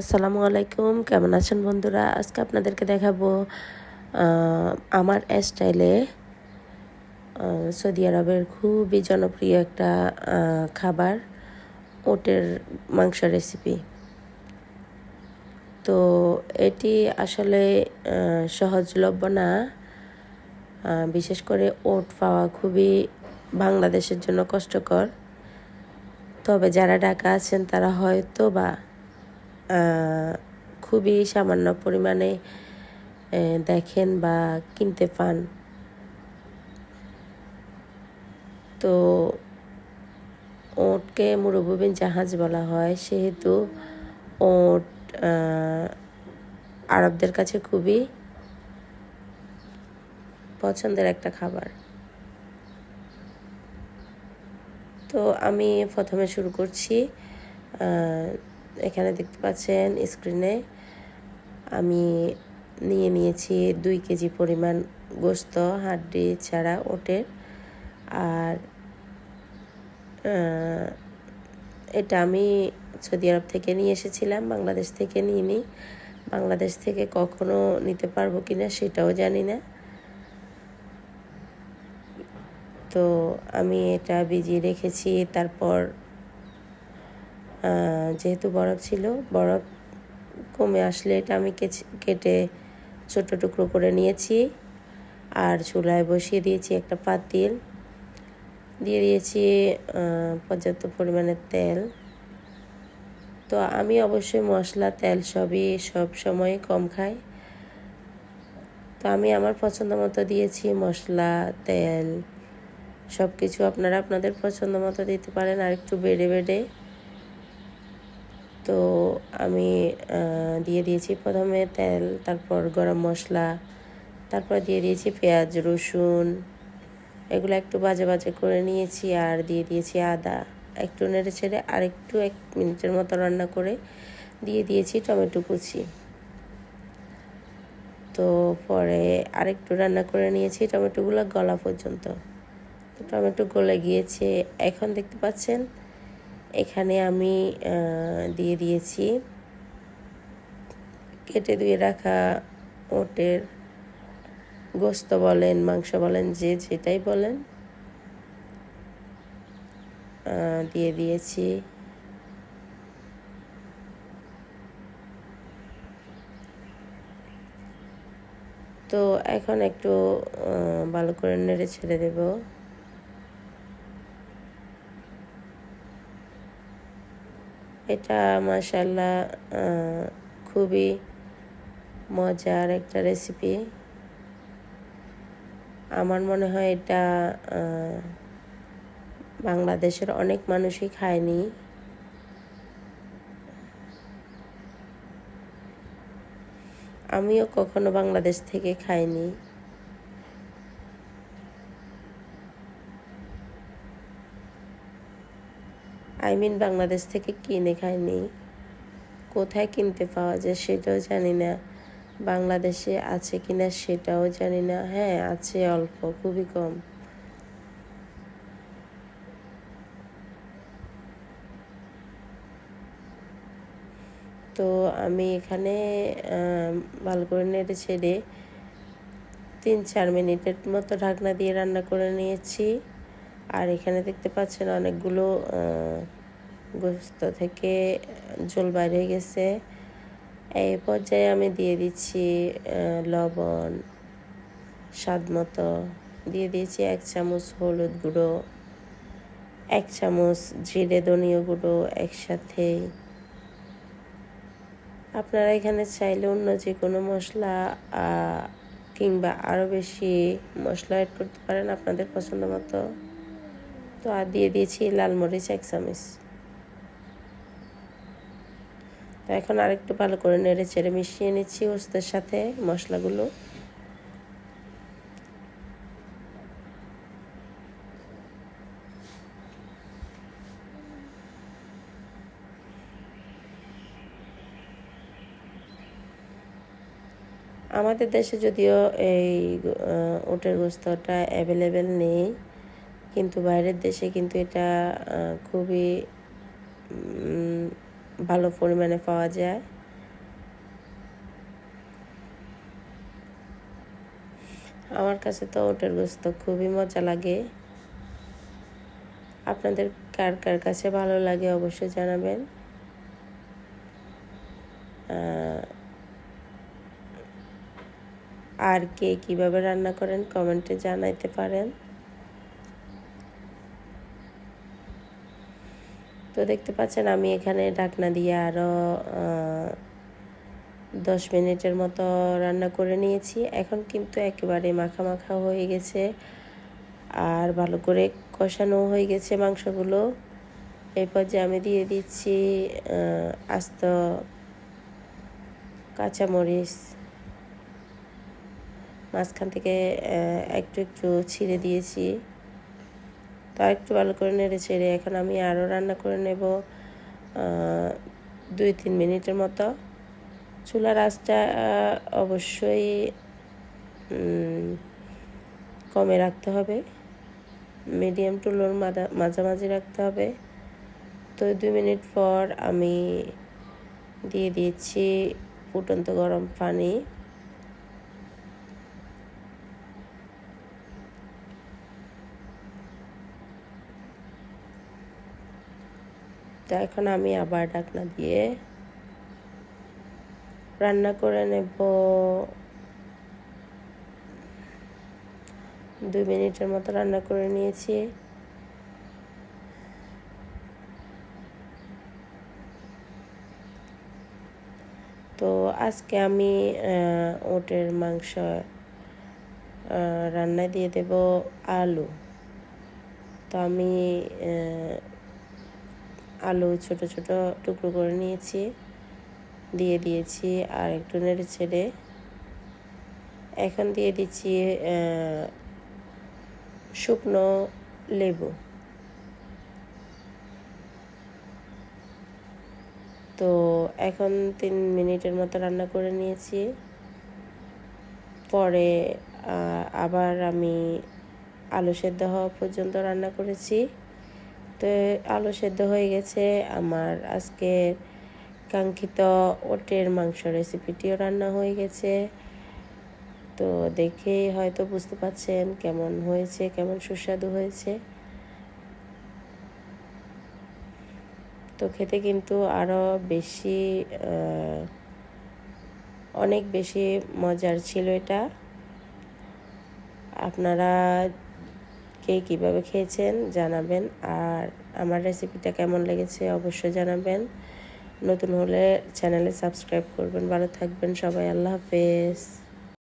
আসসালামু আলাইকুম, কেমন আছেন বন্ধুরা? আজকে আপনাদেরকে দেখাবো আমার স্টাইলে সৌদি আরবের খুবই জনপ্রিয় একটা খাবার, ওটের মাংস রেসিপি। তো এটি আসলে সহজলভ্য না। বিশেষ করে ওট পাওয়া খুবই বাংলাদেশের জন্য কষ্টকর। তবে যারা ঢাকা আছেন তারা হয়তো বা খুবই সামান্য পরিমাণে দেখেন বা কিনতে পান। তো ওটকে মুরব্বিবিন জাহাজ বলা হয়, সেহেতু ওট আরবদের কাছে খুবই পছন্দের একটা খাবার। তো আমি প্রথমে শুরু করছি। এখানে দেখতে পাচ্ছেন স্ক্রিনে আমি নিয়েছি 2 কেজি পরিমাণ গোশত, হাড্ডি ছাড়া ওটের। আর এটা আমি সৌদি আরব থেকে নিয়ে এসেছিলাম, বাংলাদেশ থেকে নিইনি। বাংলাদেশ থেকে কখনো নিতে পারবো কিনা সেটাও জানি না। তো আমি এটা ভিজিয়ে রেখেছি। তারপর যেহেতু বরফ ছিল, বরফ কমে আসলে এটা আমি কেটে ছোট টুকরো করে নিয়েছি। আর চুলায় বসিয়ে দিয়েছি একটা পাতিল, দিয়ে দিয়েছি পর্যাপ্ত পরিমাণে তেল। তো আমি অবশ্যই মশলা তেল সব সময় কম খাই। তো আমি আমার পছন্দ মতো দিয়েছি মশলা, তেল, সব কিছু আপনারা আপনাদের পছন্দ মতো দিতে পারেন, আর একটু বেড়ে। তো আমি দিয়ে দিয়েছি প্রথমে তেল, তারপর গরম মশলা, তারপর দিয়ে দিয়েছি পেঁয়াজ, রসুন, এগুলো একটু বাজে করে নিয়েছি। আর দিয়ে দিয়েছি আদা, একটু নেড়ে ছেড়ে আর একটু 1 মিনিটের মতো রান্না করে দিয়ে দিয়েছি টমেটো কুচি। তো পরে আরেকটু রান্না করে নিয়েছি টমেটোগুলো গলা পর্যন্ত। তো টমেটো গলে গিয়েছে। এখন দেখতে পাচ্ছেন এখানে আমি দিয়ে দিয়েছি কেটে ধুয়ে রাখা ওটের গোশত বলেন, মাংস বলেন, যেটাই বলেন, দিয়ে দিয়েছি। তো এখন একটু ভালো করে নেড়ে ছেড়ে দেব। এটা মাশাআল্লাহ খুবই মজার একটা রেসিপি। আমার মনে হয় এটা বাংলাদেশের অনেক মানুষই খায়নি। আমিও কখনো বাংলাদেশ থেকে খাইনি। বাংলাদেশ থেকে কিনে খাইনি। কোথায় কিনতে পাওয়া যায় সেটাও জানি না। বাংলাদেশে আছে কিনা সেটাও জানি না। হ্যাঁ, আছে, অল্প, খুবই কম। তো আমি এখানে ভালো করে নেড়ে ছেড়ে 3-4 মিনিটের মতো ঢাকনা দিয়ে রান্না করে নিয়েছি। আর এখানে দেখতে পাচ্ছেন অনেকগুলো গোশত থেকে ঝোল বাইরে হয়ে গেছে। এই পর্যায়ে আমি দিয়ে দিচ্ছি লবণ স্বাদ মতো, দিয়ে দিয়েছি 1 চামচ হলুদ গুঁড়ো, 1 চামচ জিরে ধনিয়া গুঁড়ো একসাথে। আপনারা এখানে চাইলে অন্য যে কোনো মশলা কিংবা আরও বেশি মশলা অ্যাড করতে পারেন আপনাদের পছন্দ মতো। তো আর দিয়ে দিয়েছি লাল মরিচ 1 চামচ। তো এখন আরেকটু ভালো করে নেড়ে চেড়ে মিশিয়ে নিচ্ছি ওস্তের সাথে মশলাগুলো। আমাদের দেশে যদিও এই ওটের গোস্তটা অ্যাভেলেবেল নেই, কিন্তু বাইরের দেশে কিন্তু এটা খুবই ভালো পরিমাণে পাওয়া যায়। আমার কাছে তো ওটের গোস্ত খুবই মজা লাগে। আপনাদের কার কার কাছে ভালো লাগে অবশ্যই জানাবেন। আর কে কিভাবে রান্না করেন কমেন্টে জানাইতে পারেন। তো দেখতে পাচ্ছেন আমি এখানে ঢাকনা দিয়ে আরও 10 মিনিটের মতো রান্না করে নিয়েছি। এখন কিন্তু একেবারে মাখা মাখা হয়ে গেছে আর ভালো করে কষানো হয়ে গেছে মাংসগুলো। এই পর্যায়ে আমি দিয়ে দিচ্ছি আস্ত কাঁচামরিচ, মাঝখান থেকে একটু একটু ছিঁড়ে দিয়েছি। তো একটু ভালো করে নেড়ে ছেড়ে এখন আমি আরও রান্না করে নেব 2-3 মিনিটের মতো। চুলার আঁচটা অবশ্যই কমে রাখতে হবে, মিডিয়াম টু লোর মাঝামাঝি রাখতে হবে। তো 2 মিনিট পর আমি দিয়ে দিয়েছি ফুটন্ত গরম পানি। তো এখন আমি আবার ঢাকনা দিয়ে রান্না করে নেব 2 মিনিটের মতো রান্না করে নিয়েছি। তো আজকে আমি ওটের মাংস রান্না দিয়ে দেব আলু। তো আমি আলু ছোট ছোট টুকরো করে নিয়েছি, দিয়ে দিয়েছি আর একটু নেড়ে ছেড়ে এখন দিয়ে দিচ্ছি শুকনো লেবু। তো এখন 3 মিনিটের মতো রান্না করে নিয়েছি। পরে আবার আমি আলু সেদ্ধ হওয়া পর্যন্ত রান্না করেছি। তো আলু সেদ্ধ হয়ে গেছে আমার। আজকের কাঙ্ক্ষিত ওটের মাংস রেসিপিটিও রান্না হয়ে গেছে। তো দেখেই হয়তো বুঝতে পারছেন কেমন হয়েছে, কেমন সুস্বাদু হয়েছে। তো খেতে কিন্তু আরও বেশি অনেক বেশি মজার ছিল এটা। আপনারা কে কীভাবে খেয়েছেন জানাবেন, আর আমার রেসিপিটা কেমন লেগেছে অবশ্যই জানাবেন। নতুন হলে চ্যানেলে সাবস্ক্রাইব করবেন। ভালো থাকবেন সবাই। আল্লাহ হাফেজ।